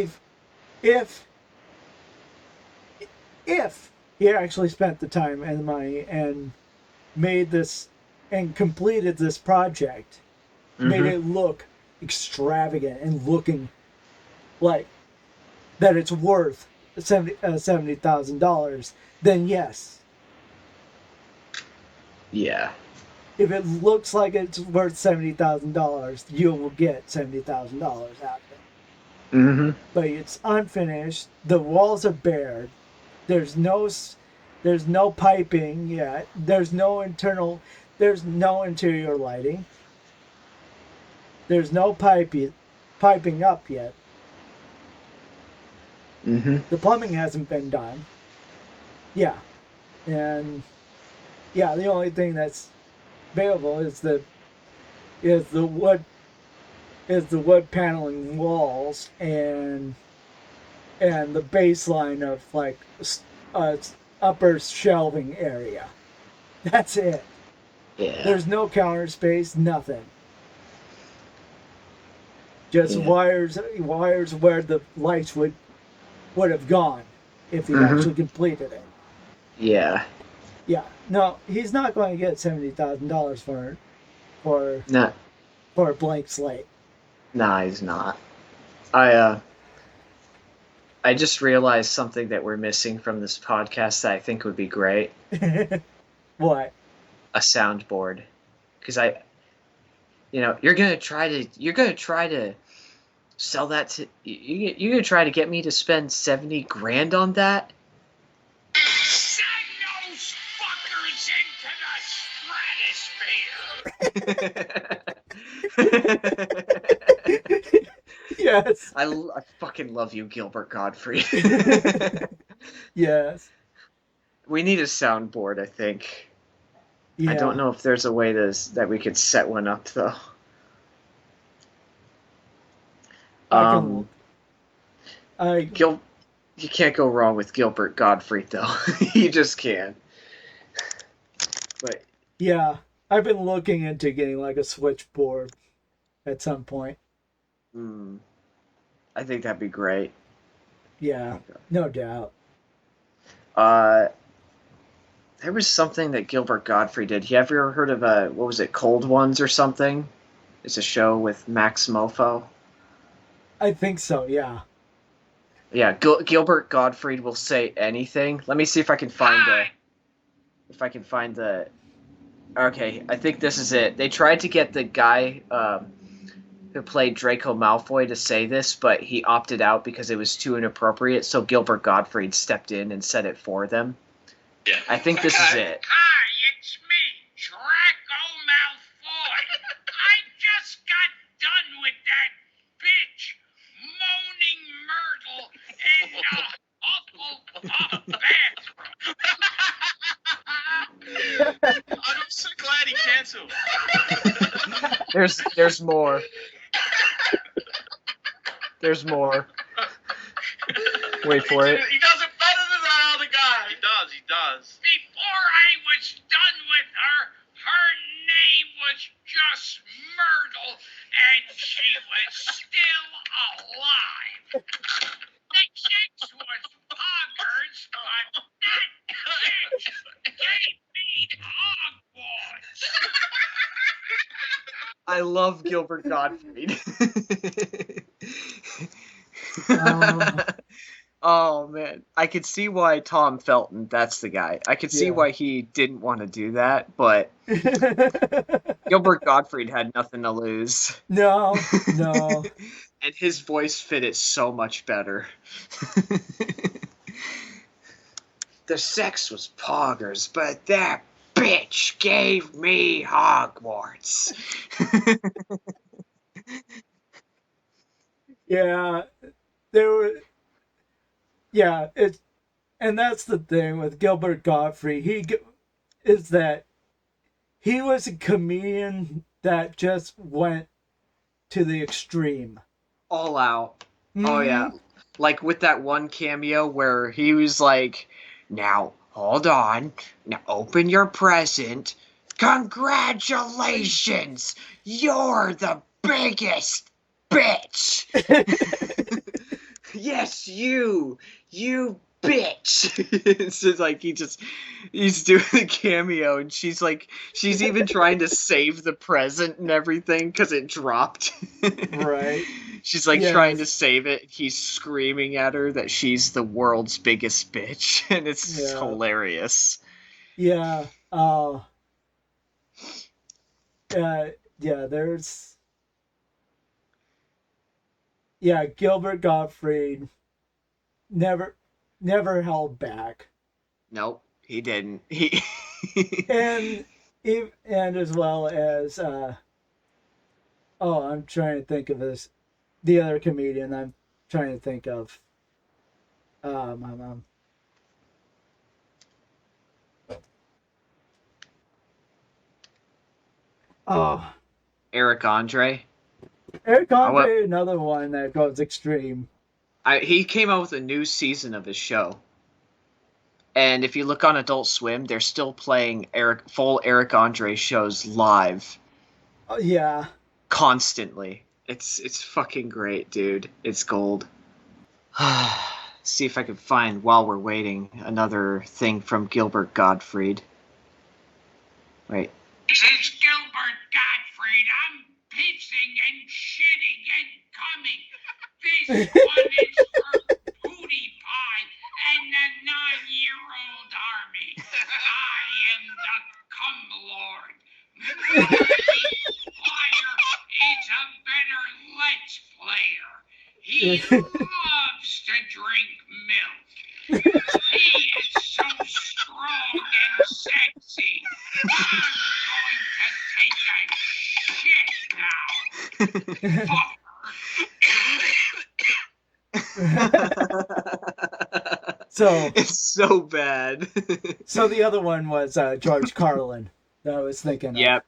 he actually spent the time and the money and made this and completed this project, made it look extravagant and looking like that it's worth $70,000, then yes. Yeah. If it looks like it's worth $70,000, you will get $70,000 out of it. Mm-hmm. But it's unfinished. The walls are bared. There's no piping yet. There's no interior lighting. There's no piping up yet. Mm-hmm. The plumbing hasn't been done. Yeah, and yeah, the only thing that's available is the wood is the wood paneling walls and the baseline of like uh, upper shelving area. That's it. Yeah. There's no counter space, nothing. Just Yeah. wires where the lights would have gone if he Mm-hmm. actually completed it. Yeah. Yeah, no, he's not going to get $70,000 for No, for a blank slate. nah, he's not. I just realized something that we're missing from this podcast that I think would be great. What? A soundboard. Because you're gonna try to sell that to you're gonna try to get me to spend 70 grand on that. Send those fuckers into the stratosphere! Yes. I fucking love you, Gilbert Godfrey. Yes. We need a soundboard, I think. Yeah. I don't know if there's a way that we could set one up though. I can. You can't go wrong with Gilbert Godfrey though. You just can't. But Yeah, I've been looking into getting like a switchboard at some point. I think that'd be great. Yeah, no doubt. There was something that Gilbert Godfrey did. You ever heard of what was it, Cold Ones or something? It's a show with Max Mofo. I think so. Yeah. Yeah, Gilbert Gottfried will say anything. Let me see if I can find the. Okay, I think this is it. They tried to get the guy who played Draco Malfoy to say this, but he opted out because it was too inappropriate. So Gilbert Gottfried stepped in and said it for them. Yeah. I think this is it. Hi, it's me, Draco Malfoy. I just got done with that bitch, Moaning Myrtle, in the Hufflepuff bathroom. I'm so glad he canceled. There's more. There's more. Wait for it. He does it better than that other guy. He does. Before I was done with her, her name was just Myrtle, and she was still alive. The chicks was poggers, but that bitch gave me Hogwarts. I love Gilbert Gottfried. Oh man, I could see why Tom Felton, that's the guy. I could see why he didn't want to do that, but Gilbert Gottfried had nothing to lose. No. And his voice fit it so much better. The sex was poggers, but that bitch gave me Hogwarts. Yeah, there were. Yeah, and that's the thing with Gilbert Gottfried. Is that he was a comedian that just went to the extreme. All out. Mm-hmm. Oh yeah. Like with that one cameo where he was like, now hold on, now open your present. Congratulations, you're the biggest bitch. Yes, you bitch. It's just like he's doing the cameo, and she's even trying to save the present and everything because it dropped. Right. She's trying to save it. He's screaming at her that she's the world's biggest bitch, and it's hilarious. Yeah. There's. Yeah, Gilbert Gottfried never held back. Nope, he didn't. and as well as I'm trying to think of the other comedian I'm trying to think of. My mom. Oh, Eric Andre. Eric I wa- Andre, another one that goes extreme. he came out with a new season of his show. And if you look on Adult Swim, they're still playing full Eric Andre shows live Yeah. constantly. It's fucking great, dude. It's gold. See if I can find, while we're waiting, another thing from Gilbert Gottfried. Wait. This is Gilbert Gottfried. I'm pissing and shitting and coming. This one is for Pootie Pie and the 9-year-old army. I am the cum lord. Fire is a better let's player. He loves to drink milk. He is so strong and sexy. I'm going to take a shit now. So It's so bad. so the other one was George Carlin that I was thinking of.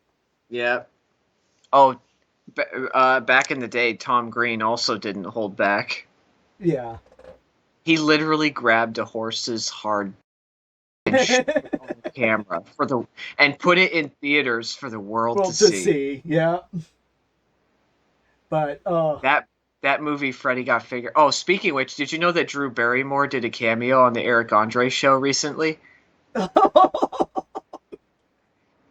Yep. Oh, back in the day, Tom Green also didn't hold back. Yeah. He literally grabbed a horse's hard and shot it on camera and put it in theaters for the world to see. Yeah. But that movie, Freddy Got Fingered. Oh, speaking of which, did you know that Drew Barrymore did a cameo on the Eric Andre show recently? Okay,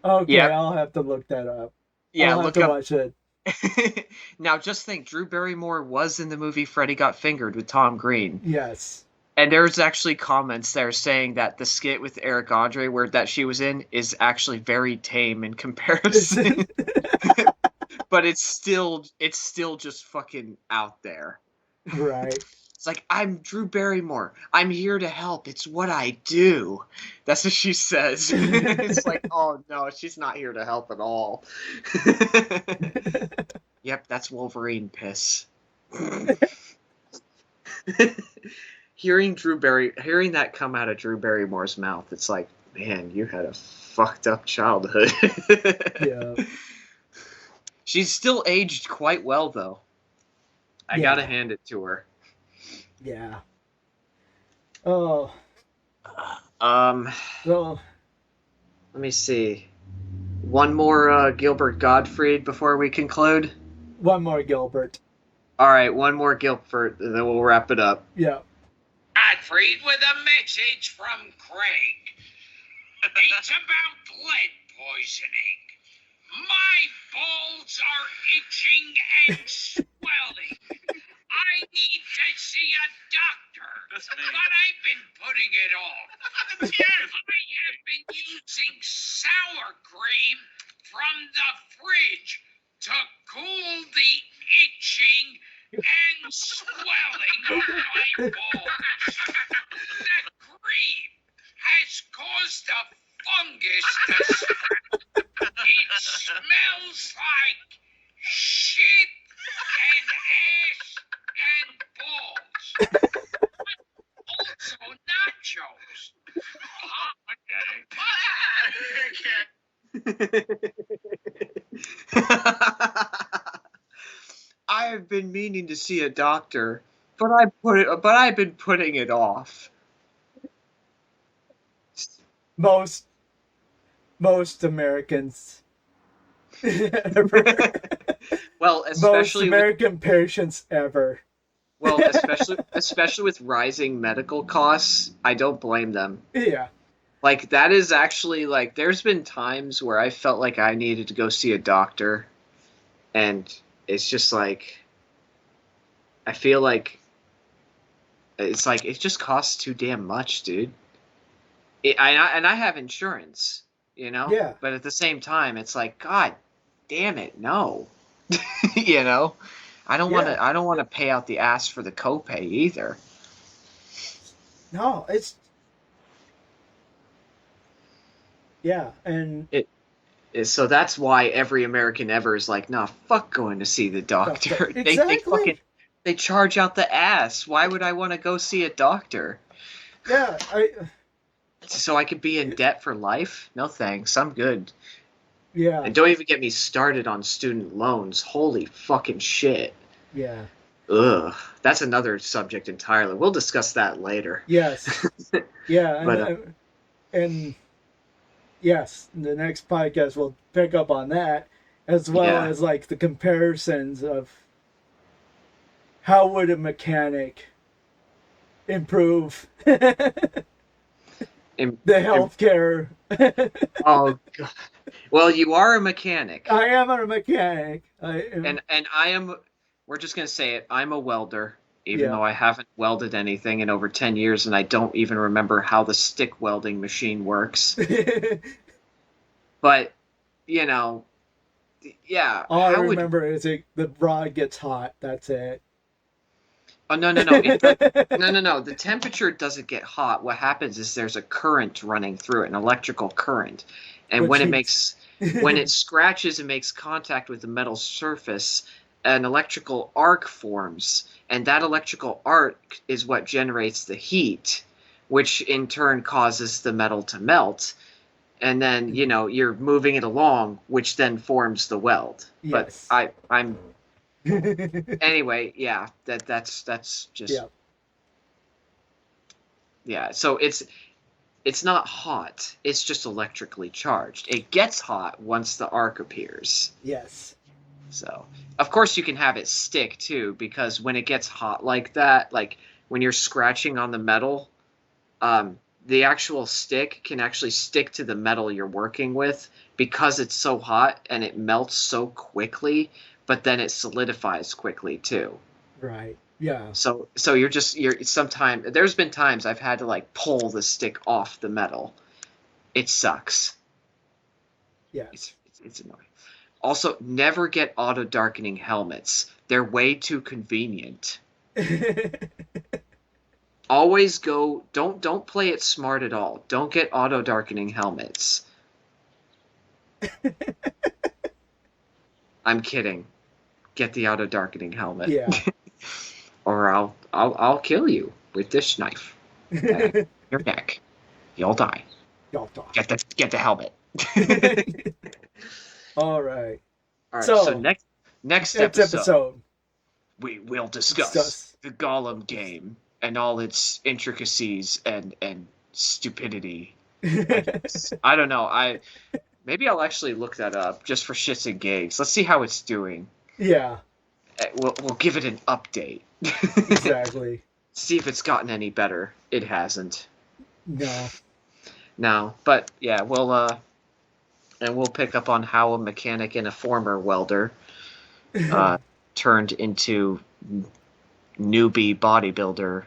Yep. I'll have to look that up. Yeah, I'll have to watch it. Now, just think, Drew Barrymore was in the movie Freddy Got Fingered with Tom Green. Yes. And there's actually comments there saying that the skit with Eric Andre that she was in is actually very tame in comparison. But it's still just fucking out there. Right. It's like, I'm Drew Barrymore. I'm here to help. It's what I do. That's what she says. It's like, oh no, she's not here to help at all. Yep, that's Wolverine piss. Hearing that come out of Drew Barrymore's mouth, it's like, man, you had a fucked up childhood. Yeah. She's still aged quite well, though. I gotta hand it to her. Yeah. Oh. Let me see. One more Gilbert Gottfried before we conclude. One more Gilbert. All right, one more Gilbert, and then we'll wrap it up. Yeah. Gottfried with a message from Craig. It's about lead poisoning. My balls are itching and swelling. I need to see a doctor, but I've been putting it off. I have been using sour cream from the fridge to cool the itching and swelling of my balls. The cream has caused a fungus to spread. It smells like shit and ass and balls. Also nachos. I have been meaning to see a doctor, but I've been putting it off. Most Americans ever. Well, especially most American patients ever. Well, especially with rising medical costs, I don't blame them. Yeah. Like, that is actually, like, there's been times where I felt like I needed to go see a doctor, and it's just like, I feel like it's like it just costs too damn much, dude. I have insurance, you know? Yeah. But at the same time, it's like, God damn it, no. You know? I don't want to pay out the ass for the copay either. No, it's and so that's why every American ever is like, nah, fuck going to see the doctor. Exactly. They charge out the ass. Why would I want to go see a doctor? Yeah, So I could be in debt for life? No thanks. I'm good. yeah, And don't even get me started on student loans. Holy fucking shit. yeah. Ugh. That's another subject entirely. We'll discuss that later. Yes. Yeah, But, and yes, the next podcast will pick up on that, as well Yeah. as like the comparisons of how would a mechanic improve the healthcare. Oh, God. Well, you are a mechanic. I am a mechanic. And I am, we're just going to say it, I'm a welder, even Yeah. though I haven't welded anything in over 10 years and I don't even remember how the stick welding machine works. But, you know, yeah. All I how would, remember is the rod gets hot. That's it. oh, no. No. The temperature doesn't get hot. What happens is there's a current running through it, an electrical current. And Which when means- when it scratches and makes contact with the metal surface, an electrical arc forms, and that electrical arc is what generates the heat, which in turn causes the metal to melt. And then, you're moving it along, which then forms the weld. Yes. But I'm anyway, yeah, that's just Yeah. yeah. So it's not hot. It's just electrically charged. It gets hot once the arc appears. Yes. So, of course, you can have it stick too, because when it gets hot like that, like when you're scratching on the metal, the actual stick can actually stick to the metal you're working with because it's so hot and it melts so quickly, but then it solidifies quickly too. Right. Yeah. So you're sometimes there's been times I've had to like pull the stick off the metal. It sucks. Yes. It's annoying. Also, never get auto darkening helmets. They're way too convenient. Always go. Don't play it smart at all. Don't get auto darkening helmets. I'm kidding. Get the auto darkening helmet. Yeah. Or I'll kill you with this knife. Your neck. You'll die. Y'all talk. Get the helmet. All right. All right. So, So next episode, we will discuss the Gollum game and all its intricacies and stupidity. I don't know. Maybe I'll actually look that up just for shits and gigs. Let's see how it's doing. Yeah. We'll give it an update. Exactly. See if it's gotten any better. It hasn't. No. No, but yeah, we'll pick up on how a mechanic and a former welder turned into newbie bodybuilder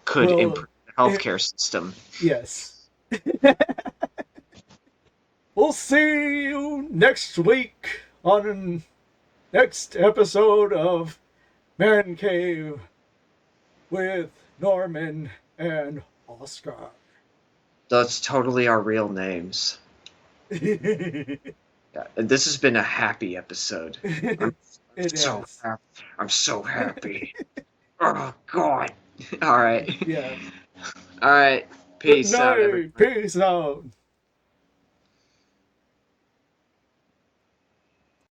could improve the healthcare system. Yes. We'll see you next week on the next episode of Mancave with Norman and Oscar. That's totally our real names. Yeah, and this has been a happy episode. It so is. happy. I'm so happy. Oh God. All right. Yeah. All right. Peace Good out, night. everybody. Peace out.